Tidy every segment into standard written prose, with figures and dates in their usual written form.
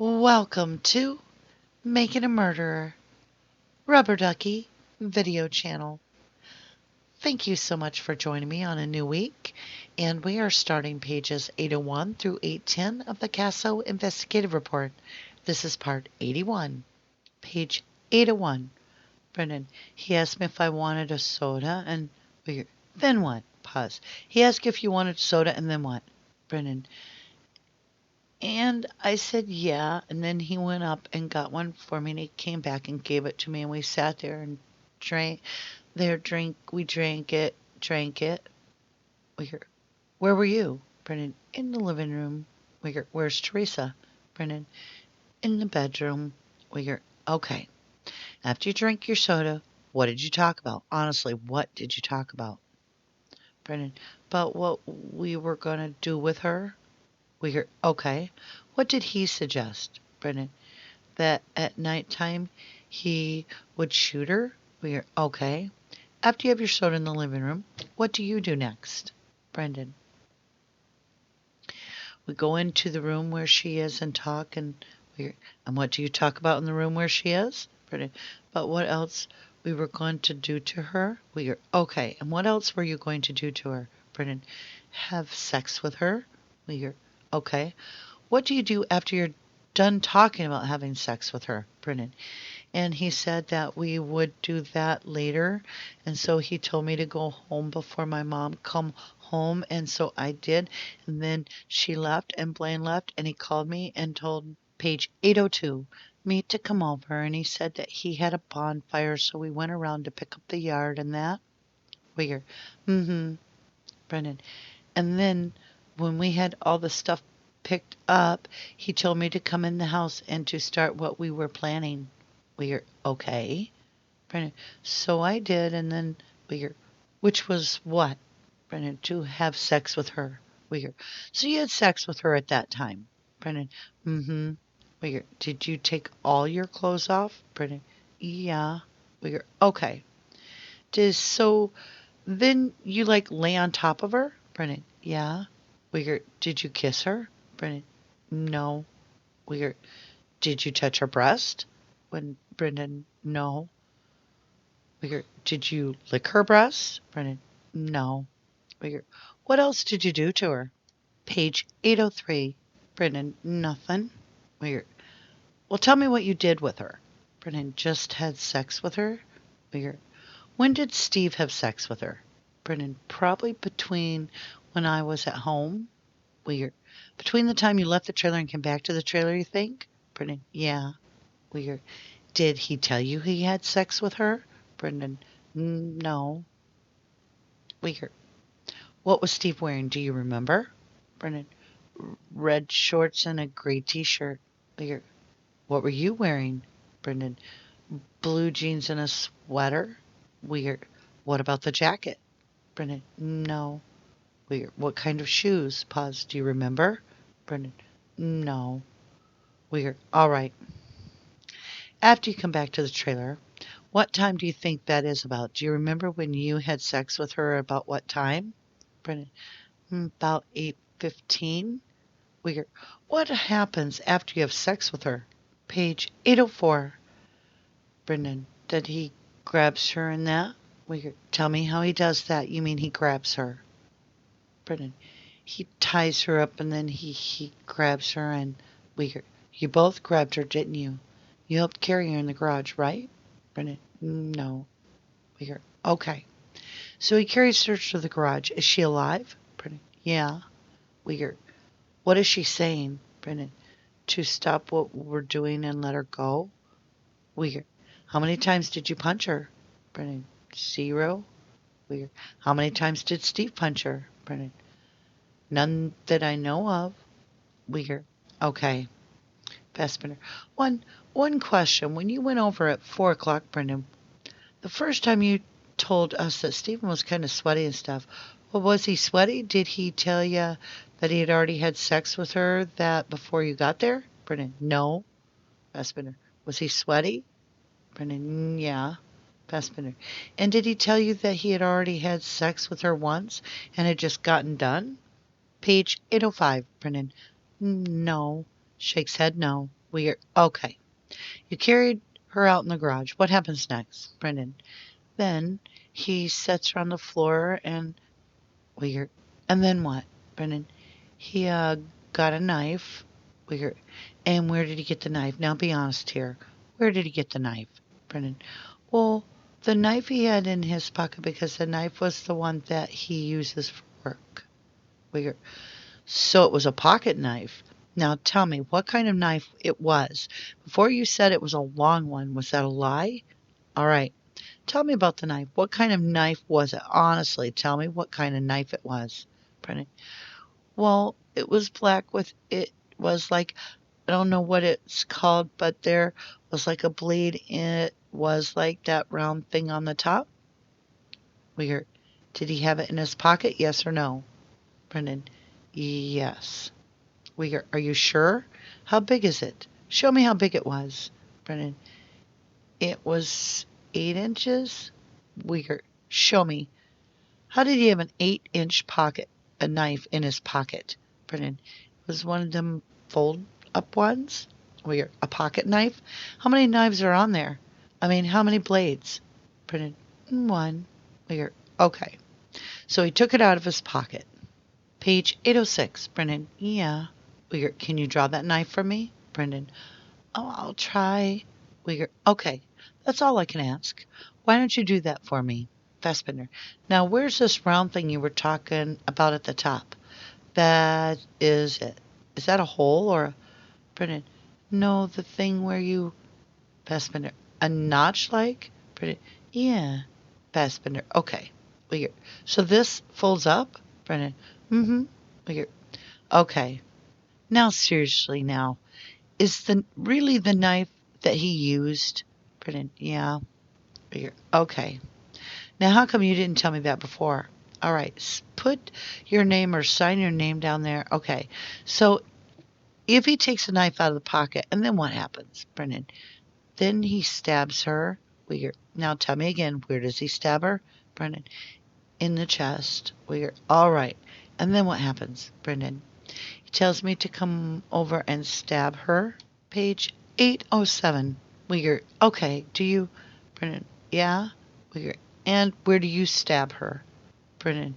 Welcome to Making a Murderer, Rubberducky video channel. Thank you so much for joining me on a new week, and we are starting pages 801 through 810 of the CASO Investigative Report. This is part 81, page 801. Brendan, he asked me if I wanted a soda, and then what? Pause. He asked if you wanted soda, and then what? Brendan, and I said, yeah. And then he went up and got one for me, and he came back and gave it to me. And we sat there and we drank it. Where were you? Brendan, in the living room. Where's Teresa? Brendan, in the bedroom. Okay. After you drank your soda, what did you talk about? Honestly, what did you talk about? Brendan, about what we were going to do with her. Okay. What did he suggest, Brendan? That at nighttime he would shoot her? Okay. After you have your soda in the living room, what do you do next, Brendan? We go into the room where she is and talk, and what do you talk about in the room where she is, Brendan? But what else we were going to do to her? Okay. And what else were you going to do to her, Brendan? Have sex with her? Okay. What do you do after you're done talking about having sex with her, Brennan? And he said that we would do that later. And so he told me to go home before my mom come home. And so I did. And then she left and Blaine left. And he called me and told page 802 me to come over. And he said that he had a bonfire. So we went around to pick up the yard and that. Brennan. And then when we had all the stuff picked up, he told me to come in the house and to start what we were planning. Okay, Brennan. So I did, and then which was what, Brennan? To have sex with her. So you had sex with her at that time, Brennan? Did you take all your clothes off, Brennan? Yeah. Okay. So then you lay on top of her, Brennan? Yeah. Did you kiss her? Brendan, no. Did you touch her breast? Brendan, no. Did you lick her breast? Brendan, no. What else did you do to her? Page 803. Brendan, nothing. Well, tell me what you did with her. Brendan, just had sex with her. When did Steve have sex with her? Brendan, probably between when I was at home. Between the time you left the trailer and came back to the trailer, you think? Brendan, yeah. Did he tell you he had sex with her? Brendan, no. What was Steve wearing? Do you remember? Brendan, red shorts and a gray t-shirt. What were you wearing? Brendan, blue jeans and a sweater. What about the jacket? Brendan, no. What kind of shoes? Pause. Do you remember? Brendan, no. All right. After you come back to the trailer, what time do you think that is about? Do you remember when you had sex with her about what time? Brendan, about 8:15. What happens after you have sex with her? Page 804. Brendan, did he grabs her in that? Tell me how he does that. You mean he grabs her? Brendan, he ties her up and then he grabs her and you both grabbed her, didn't you? You helped carry her in the garage, right? Brendan, no. Okay. So he carries her to the garage. Is she alive? Brendan, yeah. What is she saying? Brendan, to stop what we're doing and let her go? How many times did you punch her? Brendan, 0. How many times did Steve punch her? Brendan, none that I know of. Okay. Fassbender, one question. When you went over at 4 o'clock, Brendan, the first time you told us that Stephen was kind of sweaty and stuff, well, was he sweaty? Did he tell you that he had already had sex with her that before you got there? Brendan, no. Fassbender, was he sweaty? Brendan, yeah. Fassbender, and did he tell you that he had already had sex with her once and had just gotten done? Page 805, Brendan, no. Shakes head, no. Okay. You carried her out in the garage. What happens next, Brendan? Then he sets her on the floor and Weird. And then what, Brendan? He got a knife. Weird. And where did he get the knife? Now be honest here. Where did he get the knife, Brendan? Well, the knife he had in his pocket because the knife was the one that he uses for work. Weird. So it was a pocket knife. Now tell me what kind of knife it was. Before you said it was a long one, was that a lie? All right. Tell me about the knife. What kind of knife was it? Honestly, tell me what kind of knife it was. Brennan. Well, it was black with, it was like, I don't know what it's called, but there was like a blade in it. Was like that round thing on the top. Weird. Did he have it in his pocket? Yes or no? Brendan. Yes. Weird. Are you sure? How big is it? Show me how big it was. Brendan. It was 8 inches. Weird. Show me. How did he have an 8-inch pocket, a knife in his pocket? Brennan. Was one of them fold up ones? Weird. A pocket knife? How many knives are on there? I mean, how many blades? Brennan. One. Weird. Okay. So he took it out of his pocket. Page 806. Brennan. Yeah. Weird. Can you draw that knife for me? Brendan. Oh, I'll try. Weird. Okay. That's all I can ask. Why don't you do that for me? Fassbender. Now, where's this round thing you were talking about at the top? That is it. Is that a hole or a... Brendan. No, the thing where you... Fassbender. A notch like? Brendan. Yeah. Fassbender. Okay. Weird. So this folds up? Brendan. Mm-hmm. Weird. Okay. Now, seriously now. Is the really the knife that he used? Brendan. Yeah. Weird. Okay. Now, how come you didn't tell me that before? All right, put your name or sign your name down there. Okay, so if he takes a knife out of the pocket, and then what happens, Brendan? Then he stabs her. Weird. Now, tell me again, where does he stab her, Brendan? In the chest. Weird. All right, and then what happens, Brendan? He tells me to come over and stab her. Page 807. Weird. Okay, do you, Brendan? Yeah. Weird. And where do you stab her? Brennan.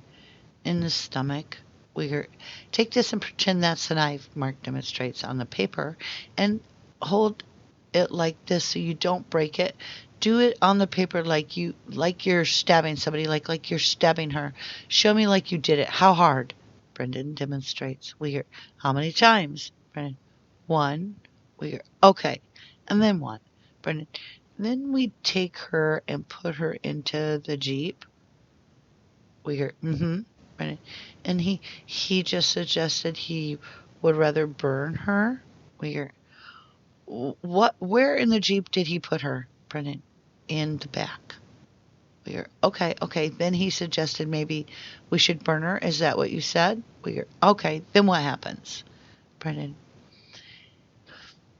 In the stomach. Weird. Take this and pretend that's the knife, Mark demonstrates on the paper, and hold it like this so you don't break it. Do it on the paper like you're stabbing somebody, like you're stabbing her. Show me like you did it. How hard? Brendan demonstrates. Weird. How many times? Brendan. One. Weird. Okay. And then what? Brendan. Then we take her and put her into the Jeep. Weird. Mm-hmm. Brendan. And he just suggested he would rather burn her. Weird. What? Where in the Jeep did he put her, Brendan? In the back. Weird. Okay, okay. Then he suggested maybe we should burn her. Is that what you said? Weird. Okay, then what happens, Brendan?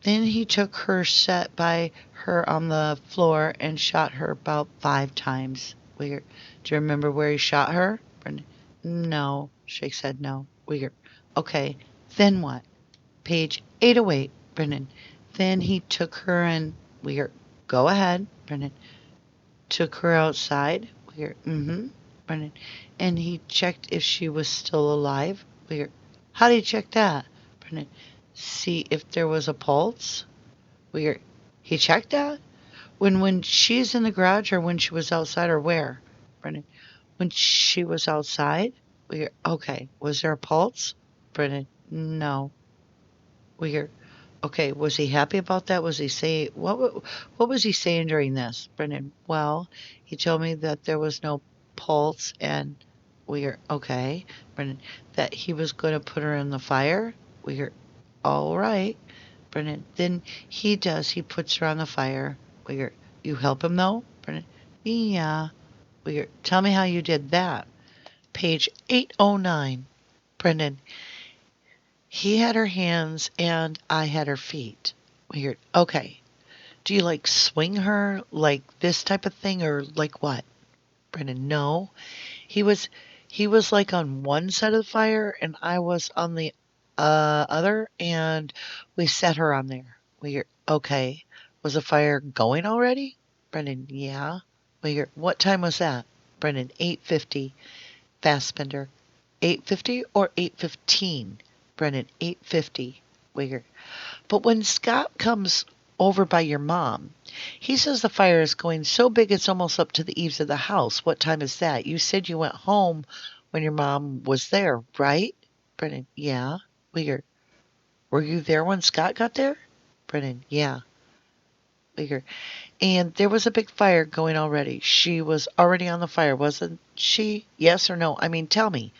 Then he took her, sat by her on the floor, and shot her about 5 times. Weird. Do you remember where he shot her, Brendan? No. Shake said no. Weird. Okay, then what? Page 808, Brendan. Then he took her and weird. Go ahead, Brendan. Took her outside. Weird. Mm-hmm. Brendan. And he checked if she was still alive. Weird. How did he check that? Brendan. See if there was a pulse. Weird. He checked that? When she's in the garage or when she was outside or where? Brendan. When she was outside? Weird. Okay. Was there a pulse? Brendan. No. Weird. Okay, was he happy about that? Was he saying what was he saying during this, Brendan? Well, he told me that there was no pulse and we're okay, Brendan. That he was going to put her in the fire. We're all right, Brendan. Then he does. He puts her on the fire. We're you help him though, Brendan. Yeah. We're tell me how you did that. Page 809, Brendan. He had her hands and I had her feet. Weird. Okay. Do you like swing her like this type of thing or like what? Brendan, no. He was he was like on one side of the fire and I was on the other and we set her on there. Uyghur, okay. Was the fire going already? Brendan, yeah. Uyghur, what time was that? Brendan, 8:50. Fassbender, 8:50 or 8:15? Brendan, 8:50. Uyghur, but when Scott comes over by your mom, he says the fire is going so big it's almost up to the eaves of the house. What time is that? You said you went home when your mom was there, right? Brendan, yeah. Uyghur, were you there when Scott got there? Brendan, yeah. Uyghur, and there was a big fire going already. She was already on the fire, wasn't she? Yes or no? I mean, tell me.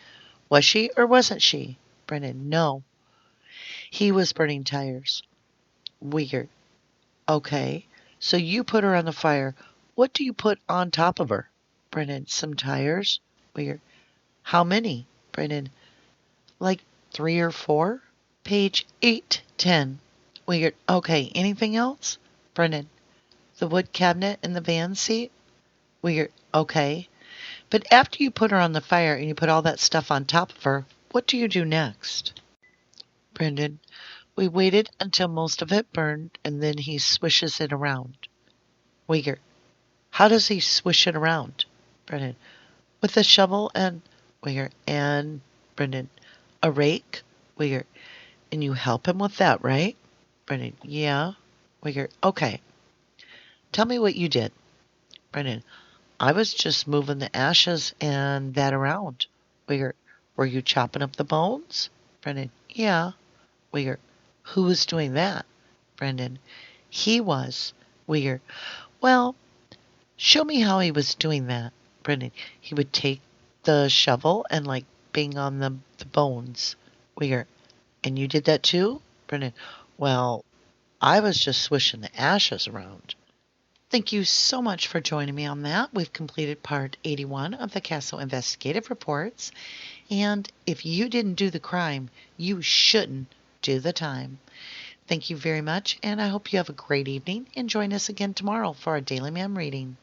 Was she or wasn't she? Brendan, no. He was burning tires. Uyghur, okay. So you put her on the fire. What do you put on top of her? Brendan, some tires. Uyghur, how many? Brendan, like 3 or 4. Page 810. Uyghur, okay. Anything else? Brendan, the wood cabinet in the van seat. Uyghur, okay. But after you put her on the fire and you put all that stuff on top of her, what do you do next? Brendan, we waited until most of it burned and then he swishes it around. Uyghur, how does he swish it around? Brendan, with a shovel and Uyghur, and Brendan, a rake? Uyghur, and you help him with that, right? Brendan, yeah. Uyghur, okay. Tell me what you did. Brendan, I was just moving the ashes and that around. Uyghur, were you chopping up the bones? Brendan, yeah. Uyghur, who was doing that? Brendan, he was. Uyghur, well, show me how he was doing that. Brendan, he would take the shovel and like bang on the bones. Uyghur, and you did that too? Brendan, well, I was just swishing the ashes around. Thank you so much for joining me on that. We've completed part 81 of the CASO Investigative Reports. And if you didn't do the crime, you shouldn't do the time. Thank you very much, and I hope you have a great evening. And join us again tomorrow for our daily MaM reading.